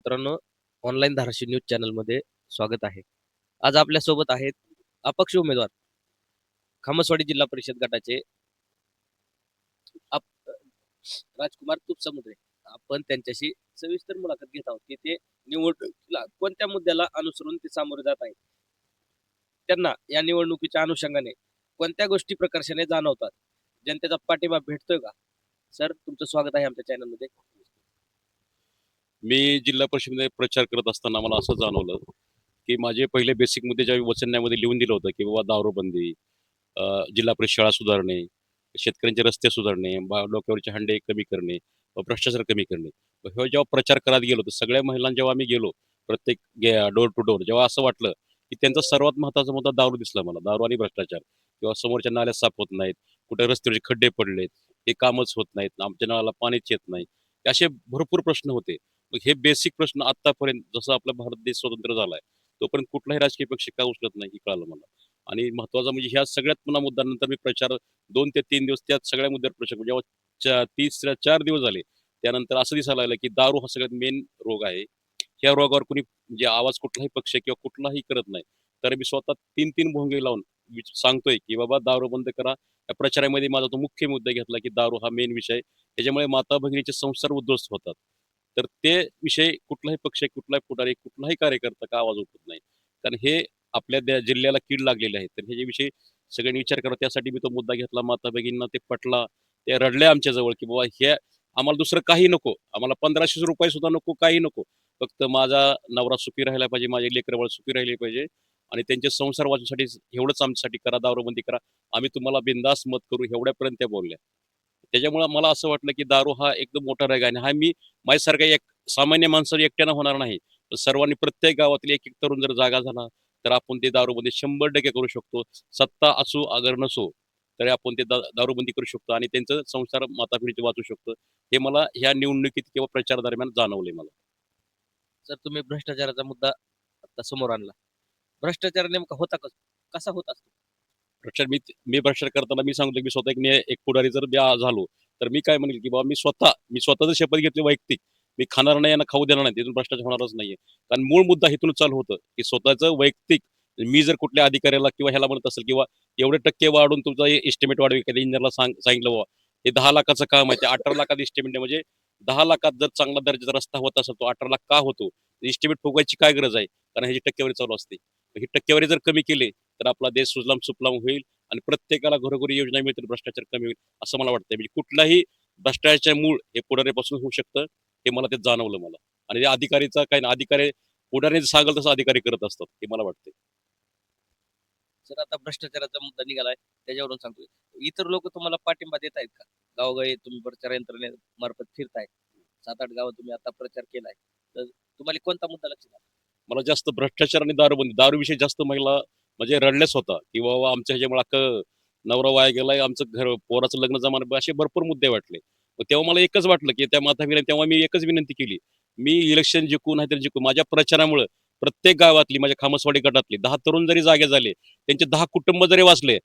मित्रांनो, online Dharashiv news चॅनलमध्ये स्वागत आहे. आज आपल्यासोबत आहेत अपक्ष उमेदवार खामसवाडी जिल्हा परिषद गटाचे आप राजकुमार तुपसमुद्रे. आपण त्यांच्याशी सविस्तर मुलाखत घेत आहोत की ते निवडणुकीला कोणत्या मुद्द्याला अनुसरून ते सामोरे जात आहेत. त्यांना या निवडणुकीच्या अनुषंगाने कोणत्या गोष्टी प्रकर्षाने जाणवतात, जनतेचा पाठिंबा भेटतोय का? सर, तुमचं स्वागत आहे आमच्या चॅनलमध्ये. मी जिल्हा परिषदेमध्ये प्रचार करत असताना मला असं जाणवलं की माझे पहिले बेसिक मुद्दे ज्या वचनण्यामध्ये लिहून दिलं होतं की बाबा दारूबंदी, जिल्हा परिषद शाळा सुधारणे, शेतकऱ्यांचे रस्ते सुधारणे, डोक्यावरचे हंडे कमी करणे, भ्रष्टाचार कमी करणे. हे जेव्हा प्रचार करत गेलो तर सगळ्या महिलांना जेव्हा आम्ही गेलो प्रत्येक डोर टू डोर, जेव्हा असं वाटलं की त्यांचा सर्वात महत्त्वाचा मुद्दा दारू दिसला मला. दारू आणि भ्रष्टाचार किंवा समोरच्या नाल्या साफ होत नाहीत, कुठे रस्त्यावरचे खड्डे पडलेत, हे कामच होत नाहीत, आमच्या नळाला पाणीच येत नाही, असे भरपूर प्रश्न होते. मग हे बेसिक प्रश्न आतापर्यंत जसं आपला भारत देश स्वतंत्र झालाय तोपर्यंत कुठलाही राजकीय पक्ष का उचलत नाही हे कळालं मला. आणि महत्वाचं म्हणजे ह्या सगळ्यात पुन्हा मुद्द्यानंतर मी प्रचार 2 ते 3 दिवस त्याच सगळ्या मुद्द्यावर प्रचार केला. जेव्हा 4 दिवस झाले त्यानंतर असं दिसायला लागलं की दारू हा सगळ्यात मेन रोग आहे. ह्या रोगावर कुणी म्हणजे आवाज कुठलाही पक्ष किंवा कुठलाही करत नाही. तर मी स्वतः 3-3 भोंगे लावून सांगतोय की बाबा दारू बंद करा. या प्रचारामध्ये माझा तो मुख्य मुद्दा घेतला की दारू हा मेन विषय. त्याच्यामुळे माता भगिनीचे संसार उद्ध्वस्त होतात. तर ते विषय कुठलाही पक्ष, कुठलाही पुढारी, कुठलाही कार्यकर्ता का आवाज उठवत नाही. कारण हे आपल्या जिल्ह्याला कीड लागलेले आहे. तर ह्याच्याविषयी सगळ्यांनी विचार करा. त्यासाठी मी तो मुद्दा घेतला. माता भगिनींना ते पटला. त्या रडल्या आमच्या जवळ की बाबा हे आम्हाला दुसरं काही नको. आम्हाला ₹1500 सुद्धा नको, काही नको. फक्त माझा नवरा सुखी राहिला पाहिजे, माझे लेकरं-बाळ सुखी राहिले पाहिजे आणि त्यांचे संसार वाचवण्यासाठी एवढंच आमच्यासाठी करा, दारूबंदी करा. आम्ही तुम्हाला बिनधास्त मत करू, एवढ्यापर्यंत त्या बोलल्या. त्याच्यामुळं मला असं वाटलं की दारू हा एकदम मोठा राग आहे आणि हा मी माझ्यासारख्या एक सामान्य माणसाला एकट्यानं होणार नाही. तर सर्वांनी प्रत्येक गावातील एक-एक तरुण जर जागा झाला, तर आपण ते दारूबंदी 100% करू शकतो. सत्ता असो अगर नसो, तरी आपण ते दारूबंदी करू शकतो आणि त्यांचं संसार माता-पिढीचे वाचू शकतो. हे मला ह्या निवडणुकीत किंवा प्रचारादरम्यान जाणवले मला. सर, तुम्ही भ्रष्टाचाराचा मुद्दा आता समोर आणला. भ्रष्टाचार नेमका होता कसा होत असतो? प्रचार मी प्रचार करताना मी सांगतो की मी स्वतः एक पुढारी जर झालो, तर मी काय म्हणेल की बाबा मी स्वतः जर शपथ घेतली वैयक्तिक, मी खाणार नाही आणि खाऊ देणार नाही. तिथून भ्रष्टाचार होणारच नाहीये. कारण मूळ मुद्दा इथूनच चालू होतं, की स्वतःचं वैयक्तिक मी जर कुठल्या अधिकाऱ्याला किंवा ह्याला म्हणत असेल किंवा एवढे टक्के वाढून तुमचा एस्टिमेट वाढवे, एखाद्या इंजिनिअरला सांगितलं बाबा हे 10 लाखाचं काम आहे, ते 18 लाखात एस्टिमेट आहे. म्हणजे 10 लाखात जर चांगला दर्जाचा रस्ता होत असेल तो 18 लाख का होतो? एस्टिमेट फुगवायची काय गरज आहे? कारण ह्याची टक्केवारी चालू असते. ही टक्केवारी जर कमी केली तर आपला देश सुजलाम सुफलाम होईल आणि प्रत्येकाला घरोघरी योजना मिळतील, भ्रष्टाचार कमी होईल असं मला वाटतंय. म्हणजे कुठलाही भ्रष्टाचाराचे मूळ हे पुढारीपासून होऊ शकतं, हे मला ते जाणवलं मला. आणि या अधिकारीचा काय ना, अधिकारी पुढारी सांगेल तसं अधिकारी करत असतात, हे मला वाटतंय. सर, आता भ्रष्टाचाराचा मुद्दा निघालाय त्याच्यावरून सांगतोय. इतर लोक तुम्हाला पाठिंबा देत आहेत का? गावोगावी तुम्ही प्रचार यंत्रणेमार्फत फिरताय. 7-8 गावं तुम्ही आता प्रचार केलाय. तर तुम्हाला कोणता मुद्दा लक्षात आला? मला जास्त भ्रष्टाचार आणि दारूबंदी, दारूविषयी जास्त महिला म्हणजे रडल्याच होता, की बाबा आमच्या ह्याच्यामुळे अख्खं नवरा वाया गेलाय, आमचं घर पोराचं लग्न जमाना, असे भरपूर मुद्दे वाटले. मग तेव्हा मला एकच वाटलं, की त्या माता तेव्हा मी एकच विनंती केली. मी इलेक्शन जिंकू नाहीतर जिंकू, माझ्या प्रचारामुळे प्रत्येक गावातली माझ्या खामसवाडी गटातली 10 तरुण जरी जागे झाले, त्यांचे 10 कुटुंब जरी वाचले,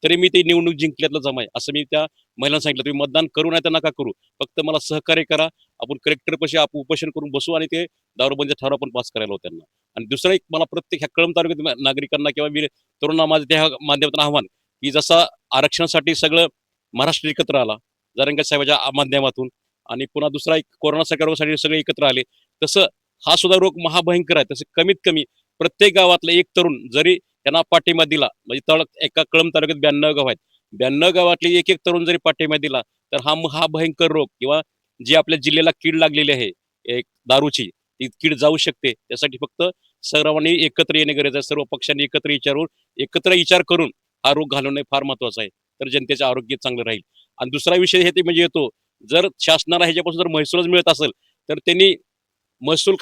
तरी मी ती निवडणूक जिंकल्यातलं जमाय असं मी त्या महिलांना सांगितलं. तुम्ही मतदान करू नाही तर नका करू, फक्त मला सहकार्य करा. आपण कलेक्टरपाशी आपण उपोषण करून बसू आणि ते दारूबंदी ठराव पण पास करायला होत्या त्यांना. आणि दुसरं एक मला प्रत्येक ह्या कळंब तालुक्यातील नागरिकांना किंवा तरुणांना माझं त्या माध्यमातून आव्हान, की जसं आरक्षणासाठी सगळं महाराष्ट्र एकत्र आला जरांगे साहेबाच्या माध्यमातून आणि पुन्हा दुसरा एक कोरोना रोगासाठी सगळे एकत्र आले, तसं हा सुद्धा रोग महाभयंकर आहे. तसे कमीत कमी प्रत्येक गावातला एक तरुण जरी त्यांना पाठिंबा दिला, म्हणजे एका कळंब तालुक्यात 92 गाव आहेत, 92 गावातले एक एक तरुण जरी पाठिंबा दिला, तर हा भयंकर रोग किंवा जी आपल्या जिल्ह्याला कीड लागलेली आहे एक दारूची, ती कीड जाऊ शकते. त्यासाठी फक्त सर्वांनी एकत्र येणे गरजेचं आहे. सर्व पक्षांनी एकत्र विचार करून हा रोग घालवणे फार महत्वाचं आहे. तर जनतेचे आरोग्य चांगलं राहील. आणि दुसरा विषय हे ते म्हणजे येतो, जर शासनाला ह्याच्यापासून जर महसूलच मिळत असेल, तर त्यांनी महसूल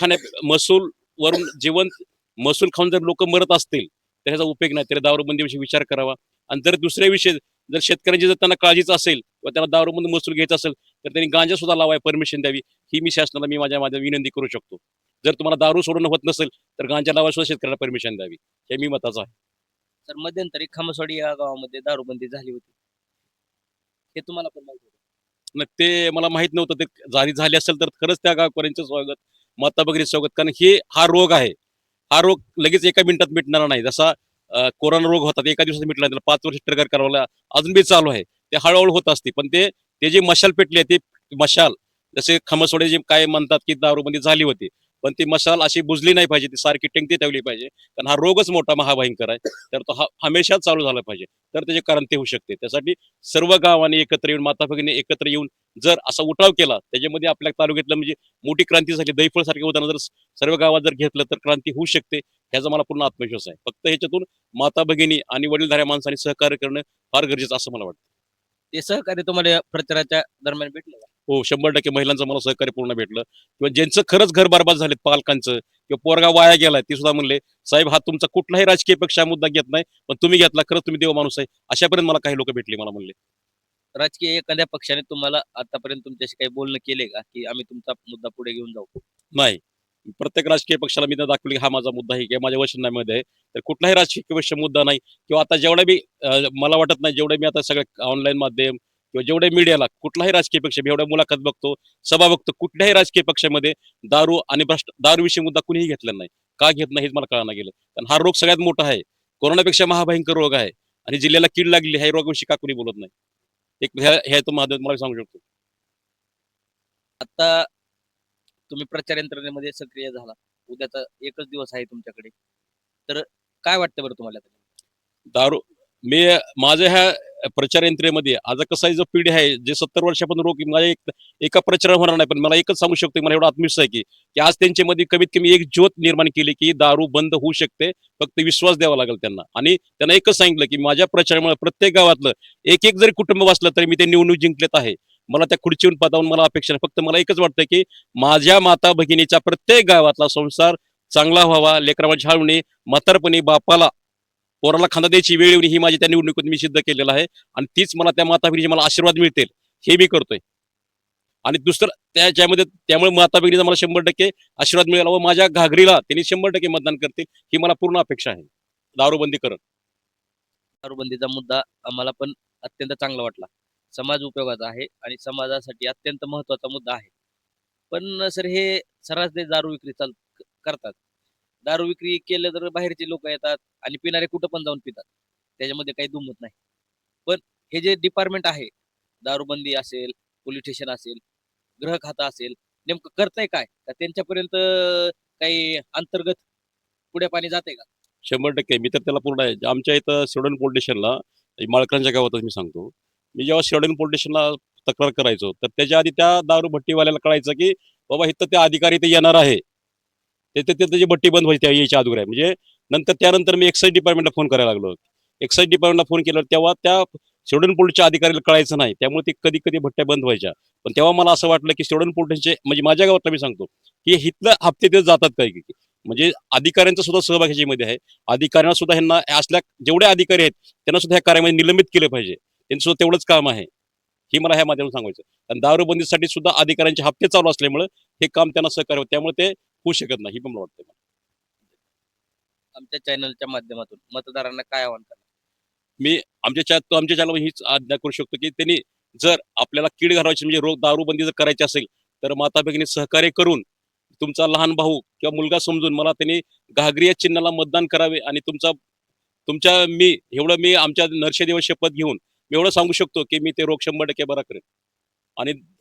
वरून महसूल खाऊन जर लोक मरत असतील, तर ह्याचा उपयोग नाही. तर दारूबंदीविषयी विचार करावा. आणि जर दुसरे विषय, जर शेतकऱ्यांची जर त्यांना काळजीच असेल किंवा त्यांना दारूबंदी महसूल घ्यायचा असेल, तर त्यांनी गांजा सुद्धा लावाय परमिशन द्यावी. ही मी माझ्या माझ्या विनंती करू शकतो. जर तुम्हाला दारू सोडणं होत नसेल, तर गांजा लावायला सुद्धा शेतकऱ्याला परमिशन द्यावी. हे मी मताचा आहे. सर, मध्यंतरी खामसवाडी या गावामध्ये दारूबंदी झाली होती. हे तुम्हाला पण माहिती होतं. मग ते मला माहित नव्हतं. ते झाली झाली असेल तर खरंच त्या गावकऱ्यांचं स्वागत. माता भगिनी स्वागत, कारण हा रोग आहे. हा रोग लगेच एका मिनिटात मिटणारा नाही. जसा कोरोना रोग होता ते एका दिवसात मिटला नाही, त्याला 5 वर्ष ट्रिगर करावं लागलं. अजून बी चालू आहे. ते हळूहळू होत असते, पण ते जी मशाल पेटली आहे, ती मशाल जसे खमसवडे जे काय म्हणतात की दारूबंदी झाली होती, पण ती मशाल अशी बुजली नाही पाहिजे, ती सारखी टेंगती ठेवली पाहिजे. कारण हा रोगच मोठा महाभयंकर आहे, तर तो हमेशा चालू झाला पाहिजे, तर त्याचे क्रांती होऊ शकते. त्यासाठी सर्व गावांनी एकत्र येऊन, माता भगिनी एकत्र येऊन जर असा उठाव केला, त्याच्यामध्ये आपल्या तालुक्यातलं म्हणजे मोठी क्रांती झाली. दैफळ सारखे उदाहरण जर सर्व गावात जर घेतलं तर क्रांती होऊ शकते, ह्याचा मला पूर्ण आत्मविश्वास आहे. फक्त ह्याच्यातून माता भगिनी आणि वडीलधाऱ्या माणसांनी सहकार्य करणं फार गरजेचं असं मला वाटतं. ते सहकार्य तुम्हाला प्रचाराच्या दरम्यान भेटलं का? हो, 100% महिलांचं मला सहकार्य पूर्ण भेटलं. किंवा ज्यांचं खरंच घर बरबाद झाले पालकांचं किंवा पोरगा वाया गेलाय, ते सुद्धा म्हणले, "साहेब, हा तुमचा कुठलाही राजकीय पक्ष हा मुद्दा घेत नाही, पण तुम्ही घेतला, खरंच तुम्ही देव माणूस आहे." अशापर्यंत मला काही लोक भेटली, मला म्हणले. राजकीय एखाद्या पक्षाने तुम्हाला आतापर्यंत तुमच्याशी काही बोलणं केले का, की आम्ही तुमचा मुद्दा पुढे घेऊन जाऊ? नाही. प्रत्येक राजकीय पक्षाला मी दाखवले, की हा माझा मुद्दा आहे किंवा माझ्या वचनामध्ये आहे. तर कुठलाही राजकीय पक्ष मुद्दा नाही किंवा आता जेवढा मी मला वाटत नाही, जेवढे मी आता सगळे ऑनलाईन माध्यम किंवा जेवढे मीडियाला कुठलाही राजकीय पक्ष, मी एवढ्या मुलाखत बघतो, सभा बघतो, कुठल्याही राजकीय पक्षामध्ये दारू आणि दारूविषयी मुद्दा कुणीही घेतलेला नाही. का घेत नाही हेच मला कळना गेलं. कारण हा रोग सगळ्यात मोठा आहे. कोरोनापेक्षा महाभयंकर रोग आहे आणि जिल्ह्याला कीड लागली, ह्या रोगाविषयी का कुणी बोलत नाही? एक ह्या तो माध्यम मला सांगू शकतो. आता तुम्ही प्रचार यंत्रणेमध्ये सक्रिय झाला. उद्याचा एकच दिवस आहे तुमच्याकडे. तर काय वाटतं बरं तुम्हाला? दारू मी माझ्या ह्या प्रचार यंत्रणेमध्ये आज कसं आहे, जो पिढी आहे जे 70 वर्षापासून रोग माझ्या एका प्रचार होणार नाही, पण मला एकच सांगू शकतो की मला एवढा आत्मविश्वास आहे की आज त्यांच्यामध्ये कमीत कमी एक ज्योत निर्माण केली की दारू बंद होऊ शकते. फक्त विश्वास द्यावा लागेल त्यांना. आणि त्यांना एकच सांगितलं की माझ्या प्रचारामुळे प्रत्येक गावातलं एक एक जरी कुटुंब वाचलं तरी मी ते निवडणूक जिंकलेत आहे. मला त्या खुर्चीवरून पदावरून मला अपेक्षा नाही. फक्त मला एकच वाटतं की माझ्या माता भगिनीच्या प्रत्येक गावातला संसार चांगला व्हावा, लेकरांची हावणी, म्हातारपणी बापाला पोराला खांदा द्यायची वेळ येऊन ही माझी त्या निवडणुकीत मी सिद्ध केलेलं आहे. आणि तीच मला त्या माता भगिनीचे मला आशीर्वाद मिळतील, हे मी करतोय. आणि दुसरं त्याच्यामध्ये त्यामुळे माता भगिनीचा मला 100% आशीर्वाद मिळाला व माझ्या घागरीला त्यांनी 100% मतदान करतील, ही मला पूर्ण अपेक्षा आहे. दारूबंदी करत. दारूबंदीचा मुद्दा आम्हाला पण अत्यंत चांगला वाटला. समाज उपयोगाचा आहे आणि समाजासाठी अत्यंत महत्त्वाचा मुद्दा आहे. पण सर हे सर्रास ते दारू विक्री करतात. दारू विक्री केलं तर बाहेरचे लोकं येतात आणि पिणारे कुठं पण जाऊन पितात. त्याच्यामध्ये काही दुमत नाही. पण हे जे डिपार्टमेंट आहे, दारूबंदी असेल, पोलीस स्टेशन असेल, गृह खातं असेल, नेमकं करतंय काय? का त्यांच्यापर्यंत काही अंतर्गत पुढे पाणी जाते का? 100% मी तर त्याला पूर्ण आहे. आमच्या इथं सिडोन पोलीस स्टेशनला माळकरंच्या गावातच मी सांगतो. मी जेव्हा सिडोन पोलीस स्टेशनला तक्रार करायचो, तर त्याच्या आधी त्या दारू भट्टीवाल्याला कळायचं, की बाबा इथं ते अधिकारी ते येणार आहे. ते त्याची भट्टी बंद व्हायची त्या यायच्या अगोदर आहे. म्हणजे त्यानंतर मी एक्साईज डिपार्टमेंटला फोन करायला लागलो. एक्साईज डिपार्टमेंटला फोन केल्यावर तेव्हा त्या सिडोन पोलीसच्या अधिकाऱ्याला कळायचं नाही. त्यामुळे ते कधी-कधी भट्ट्या बंद व्हायच्या. पण तेव्हा मला असं वाटलं, की सिडोन पोलिसांचे म्हणजे माझ्या गावातला मी सांगतो, की इथलं हप्ते ते जातात काय की. म्हणजे अधिकाऱ्यांचा सुद्धा सहभाग ह्याच्यामध्ये आहे. अधिकाऱ्यांना सुद्धा ह्यांना असल्या जेवढे अधिकारी आहेत, त्यांना सुद्धा ह्या कार्यामध्ये निलंबित केलं पाहिजे. त्यांचं सुद्धा तेवढंच काम आहे. हे मला ह्या माध्यमातून सांगायचं. आणि दारूबंदीसाठी सुद्धा अधिकाऱ्यांचे हप्ते चालू असल्यामुळे हे काम त्यांना सहकार्य होतं. त्यामुळे ते होऊ शकत नाही, हे पण मला वाटतं. आमच्या चॅनलच्या माध्यमातून मतदारांना काय आवाहन करणार? मी आमच्या चॅनलवर हीच आज्ञा करू शकतो, की त्यांनी जर आपल्याला कीड घालवायची म्हणजे दारूबंदी जर करायची असेल, तर माता भगिनी सहकार्य करून तुमचा लहान भाऊ किंवा मुलगा समजून मला त्यांनी घागरी या चिन्हाला मतदान करावे. आणि मी आमच्या नरशेदेवा शपथ घेऊन मी एवढं सांगू शकतो, की मी ते रोग 100% बरा करेन. आणि